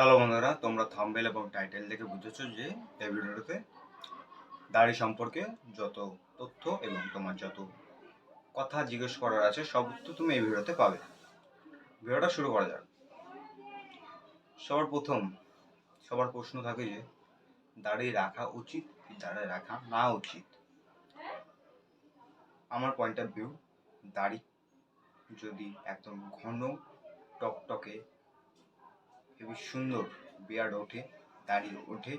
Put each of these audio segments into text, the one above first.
Hello বন্ধুরা, তোমরা thumbnail এবং টাইটেল দেখে বুঝেছো যে এই ভিডিওতে দাড়ি সম্পর্কে যত তথ্য এবং তোমার যত কথা জিজ্ঞেস করার আছে সব উত্তর তুমি এই ভিডিওতে পাবে। ভিডিওটা শুরু করা যাক। সবার প্রশ্ন থাকে যে দাড়ি রাখা উচিত কি দাড়ি রাখা না উচিত। আমার পয়েন্ট অফ ভিউ, দাড়ি যদি একদম ঘন টকটকে হেবি সুন্দর বিয়ার্ড ওঠে, দাড়ি ওঠে,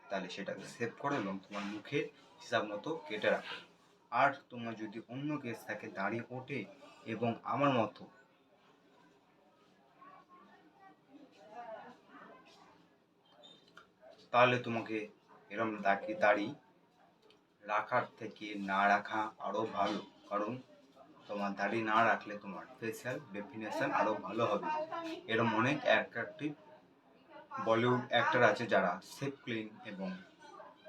তাহলে সেটাকে সেভ করো এবং তোমার মুখের হিসাব মতো কেটে রাখো। আর তোমার যদি অন্য কেস থাকে দাড়ি ওঠে এবং আমার মতো তাহলে তোমাকে এরকম দাড়ি রাখার থেকে না রাখা আরও ভালো। কারণ তোমার দাড়ি না রাখলে তোমার ফেসিয়াল ডেফিনেশন আরও ভালো হবে। এরকম অনেক অ্যাট্রাকটিভ বলিউড অ্যাক্টর আছে যারা সেফ ক্লিন এবং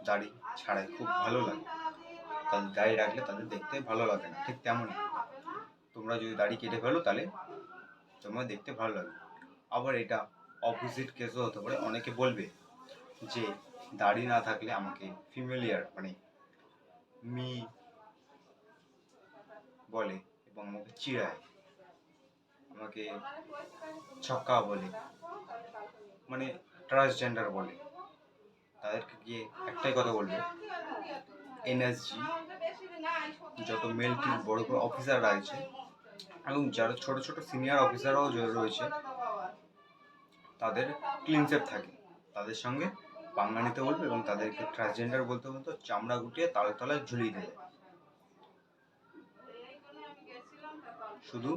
দাড়ি ছাড়াই খুব ভালো লাগে। তাদের দাড়ি রাখলে তাদের দেখতে ভালো লাগে না। ঠিক তেমনই তোমরা যদি দাড়ি কেটে ফেলো তাহলে তোমার দেখতে ভালো লাগবে। আবার এটা অপোজিট কেসও হতে পারে। অনেকে বলবে যে দাড়ি না থাকলে আমাকে ফিমেলিয়ার মি বলে এবং আমাকে চিড়ায়, আমাকে ছক্কা বলে, ট্রান্সজেন্ডার বলে। তাদেরকে গিয়ে একটাই কথা বলবে, এনএসজি যত মেল বড় বড় অফিসাররা আছে এবং যারা ছোট ছোট সিনিয়র অফিসাররাও রয়েছে তাদের ক্লিনসেপ থাকে, তাদের সঙ্গে পাঙ্গা নিতে বলবে এবং তাদেরকে ট্রান্সজেন্ডার বলতে বলতে চামড়া গুটিয়ে তালে তলায় ঝুলিয়ে দেবে। শুধু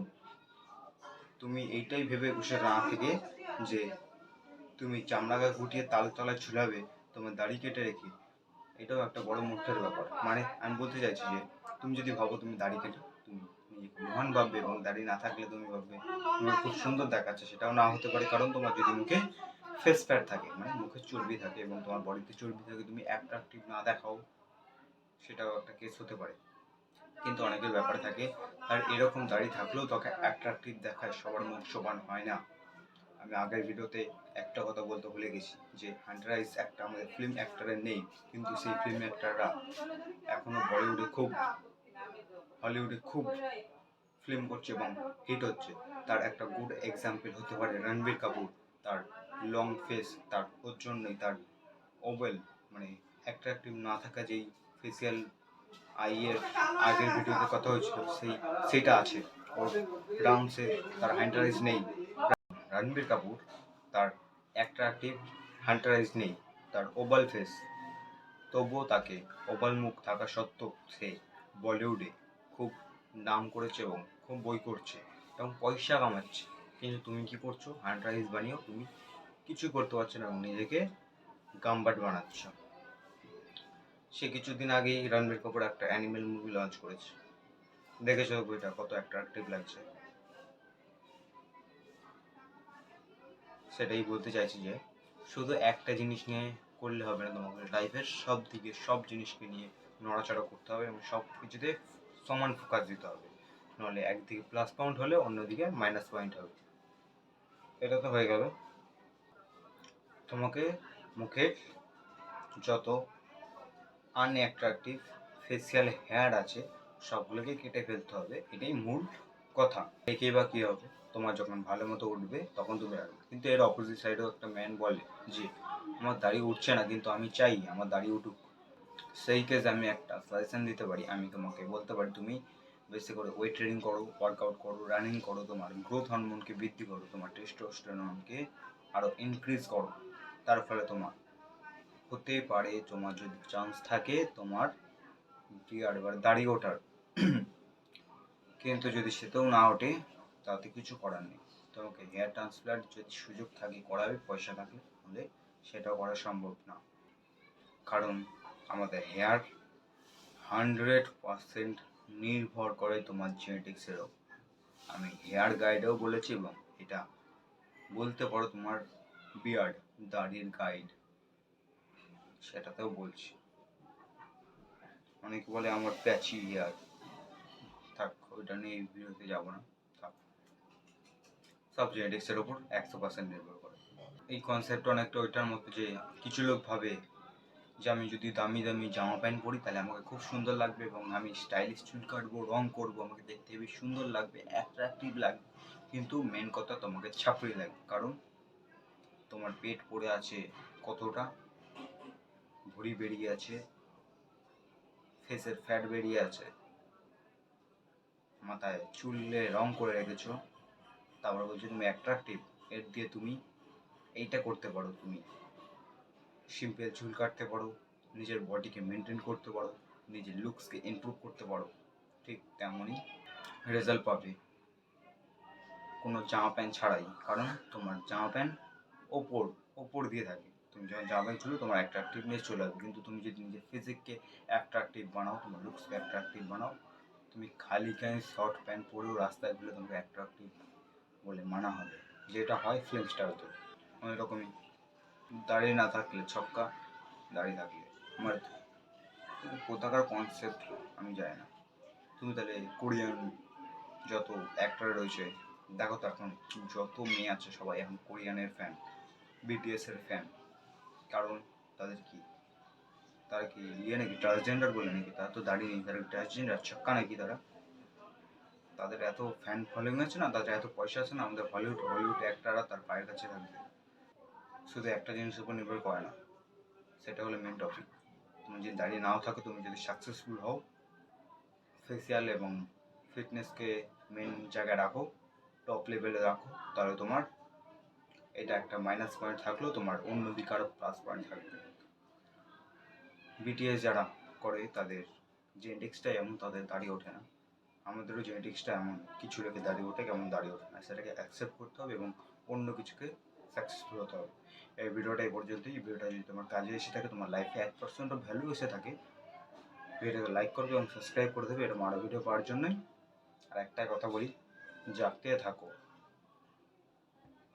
তুমি এইটাই ভেবে বসে না থেকে যে তুমি চামড়া গুটিয়ে তালে তলায় ঝুলাবে তোমার দাড়ি কেটে রেখে, এটাও একটা বড় মূর্খের ব্যাপার। আমি বলতে চাইছি যে তুমি যদি ভাবো তুমি দাড়ি কেটে তুমি নিজেকে মহান ভাববে এবং দাড়ি না থাকলে তুমি ভাববে তোমার খুব সুন্দর দেখাচ্ছে, সেটাও না হতে পারে। কারণ তোমার যদি মুখে ফেস ফ্যাট থাকে, মুখে চর্বি থাকে এবং তোমার বডিতে চর্বি থাকে, তুমি অ্যাট্রাকটিভ না দেখাও, সেটাও একটা কেস হতে পারে। কিন্তু অনেকের ব্যাপার থাকে আর এরকম দাড়ি থাকলেও তোকে অ্যাট্রাকটিভ দেখায়, সবার মুখ সমান হয় না। আমি আগের ভিডিওতে একটা কথা বলতে ভুলে গেছি যে হান্টারাইজ একটা আমাদের ফিল্ম অ্যাক্টরের নেই, কিন্তু সেই ফিল্ম অ্যাক্টররা এখনো বলিউডে হলিউডে খুব ফিল্ম করছে এবং হিট হচ্ছে। তার একটা গুড এক্সাম্পল হতে পারে রণবীর কাপুর। তার লং ফেস, তার ওর জন্যই তার ওভেল অ্যাট্রাকটিভ না থাকা যেই ফেসিয়াল আইয়ের আগের ভিডিওতে কথা হয়েছিল সেইটা আছে। ওর রাউন্ডসে তার হান্টারাইজ নেই। রণবীর কাপুর তার অ্যাট্রাকটিভ হান্টারাইজ নেই, তার ওভাল ফেস, তবুও তাকে ওভাল মুখ থাকা সত্ত্বেও সে বলিউডে খুব নাম করেছে এবং খুব বই করছে এবং পয়সা কামাচ্ছে। কিন্তু তুমি কি করছো? হান্টারাইজ বানিয়েও তুমি কিছু করতে পারছো না এবং নিজেকে গাম্বাট বানাচ্ছ। সে কিছুদিন আগেই রণবীর কাপুর একটা অ্যানিমেল মুভি লঞ্চ করেছে, দেখেছো বইটা কত অ্যাট্রাকটিভ লাগছে। সেটাই বলতে চাইছি যে শুধু একটা জিনিস নিয়ে করলে হবে না, তোমাকে লাইফের সব দিকে সব জিনিসকে নিয়ে নড়াচড়া করতে হবে এবং সব কিছুতে সমান ফোকাস দিতে হবে, নাহলে একদিকে প্লাস পয়েন্ট হলে অন্যদিকে মাইনাস পয়েন্ট হবে। এটা তো হয়ে গেল। তোমাকে মুখের যত আনঅ্যাট্রাকটিভ ফেসিয়াল হেয়ার আছে সবগুলোকে কেটে ফেলতে হবে, এটাই মূল কথা। একেই বা কী হবে, তোমার যখন ভালো মতো উঠবে তখন তুমি রাখবে। কিন্তু এর অপোজিট সাইডেও একটা ম্যান বলে যে আমার দাড়ি উঠছে না কিন্তু আমি চাই আমার দাড়ি উঠুক। সেই কেস আমি একটা সাজেশন দিতে পারি, আমি তোমাকে বলতে পারি তুমি বেশি করে ওয়েট ট্রেনিং করো, ওয়ার্কআউট করো, রানিং করো, তোমার গ্রোথ হরমোনকে বৃদ্ধি করো, তোমার টেস্টোস্টেরনকে আরও ইনক্রিজ করো। তার ফলে তোমার হতে পারে, তোমার যদি চান্স থাকে তোমার বিয়ার্ড এবার দাড়ি ওঠার। কিন্তু যদি সেটাও না ওঠে তাতে কিছু করার নেই, তোমাকে হেয়ার ট্রান্সপ্লান্ট যদি সুযোগ থাকে করাবে, পয়সা থাকলে, হলে সেটাও করা সম্ভব না। কারণ আমাদের হেয়ার 100% নির্ভর করে তোমার জেনেটিক্সের ওপর। আমি হেয়ার গাইডেও বলেছি এবং এটা বলতে পারো তোমার বিয়ার্ড দাড়ির গাইড, সেটাতেও বলছি। অনেকে বলে আমার প্যাচি হেয়ার, থাক ওইটা নিয়ে এই ভিডিওতে যাবো না, থাক। সব জেনেটিক্সের ওপর 100% নির্ভর করে। এই কনসেপ্ট অনেকটা ওইটার মতো যে কিছু লোক ভাবে যে আমি যদি দামি দামি জামা প্যান্ট পরি তাহলে আমাকে খুব সুন্দর লাগবে এবং আমি স্টাইলিশ চুল কাটবো, রং করবো, আমাকে দেখতে হেবি সুন্দর লাগবে, অ্যাট্রাকটিভ লাগবে। কিন্তু মেন কথা তোমাকে ছাপড়ি লাগবে, কারণ তোমার পেট পড়ে আছে কতটা, ভুঁড়ি বেরিয়ে আছে, ফেসের ফ্যাট বেরিয়ে আছে, মাথায় চুলে রং করে রেখেছো, তারপর বলছো তুমি অ্যাট্রাকটিভ। এর দিয়ে তুমি এইটা করতে পারো, তুমি সিম্পল চুল কাটতে পারো, নিজের বডিকে মেনটেন করতে পারো, নিজের লুকসকে ইমপ্রুভ করতে পারো, ঠিক তেমনই রেজাল্ট পাবে কোনো জামা প্যান্ট ছাড়াই। কারণ তোমার জামা প্যান্ট ওপর দিয়ে থাকে, তুমি যখন জামা প্যান্ট খুলো তোমার অ্যাট্রাকটিভনেস চলে আসবে। কিন্তু তুমি যদি নিজের ফিজিককে অ্যাট্রাকটিভ বানাও, তোমার লুকসকে অ্যাট্রাকটিভ বানাও, তুমি খালি গায়ে শর্ট প্যান্ট পরেও রাস্তায় ঘুরে তোমাকে অ্যাট্রাকটিভ বলে মানা হবে, যেটা হয় ফিল্ম স্টারতে। অনেক রকমই দাড়ি না থাকলে ছক্কা, দাড়ি থাকলে আমার কোথাকার কনসেপ্ট আমি জানি না। তুমি তাহলে কোরিয়ান যত অ্যাক্টর রয়েছে দেখো তো, এখন যত মেয়ে আছে সবাই এখন কোরিয়ানের ফ্যান, বিটিএস এর ফ্যান। কারণ তাদের কি, তারা কি ইয়ে নাকি, ট্রান্সজেন্ডার বলে নাকি? তারা তো দাড়ি নেই, তারা ট্রান্সজেন্ডার ছক্কা নাকি তারা? তাদের এত ফ্যান ফলোয়িং আছে না, তাদের এত পয়সা আছে না, আমাদের হলিউড অ্যাক্টররা তার পায়ের কাছে থাকবে। শুধু একটা জিনিসের উপর নির্ভর করে না, সেটা হলো মেন টপিক। তুমি যদি দাঁড়িয়ে নাও থাকো, তুমি যদি সাকসেসফুল হও, ফেসিয়াল এবং ফিটনেসকে মেন জায়গায় রাখো, টপ লেভেলে রাখো, তাহলে তোমার এটা একটা মাইনাস পয়েন্ট থাকলেও তোমার অন্যদিকে আরও প্লাস পয়েন্ট থাকবে। বিটিএস যারা করে তাদের জেনেটিক্সটাই এমন, তাদের দাঁড়িয়ে ওঠে না। আমাদেরও জেনেটিক্সটা এমন, কিছু রেখে দাঁড়িয়ে ওঠে, কেমন দাঁড়িয়ে ওঠে না, সেটাকে অ্যাকসেপ্ট করতে হবে এবং অন্য কিছুকে সাকসেসফুল হতে হবে। এই ভিডিওটা এই পর্যন্তই। এই ভিডিওটা যদি তোমার কাজে এসে থাকে, তোমার লাইফে 1% ভ্যালু এসে থাকে, ভিডিওটাকে লাইক করবে এবং সাবস্ক্রাইব করে দেবে, এটা আরও ভিডিও পাওয়ার জন্যই। আর একটা কথা বলি, জাগতে থাকো।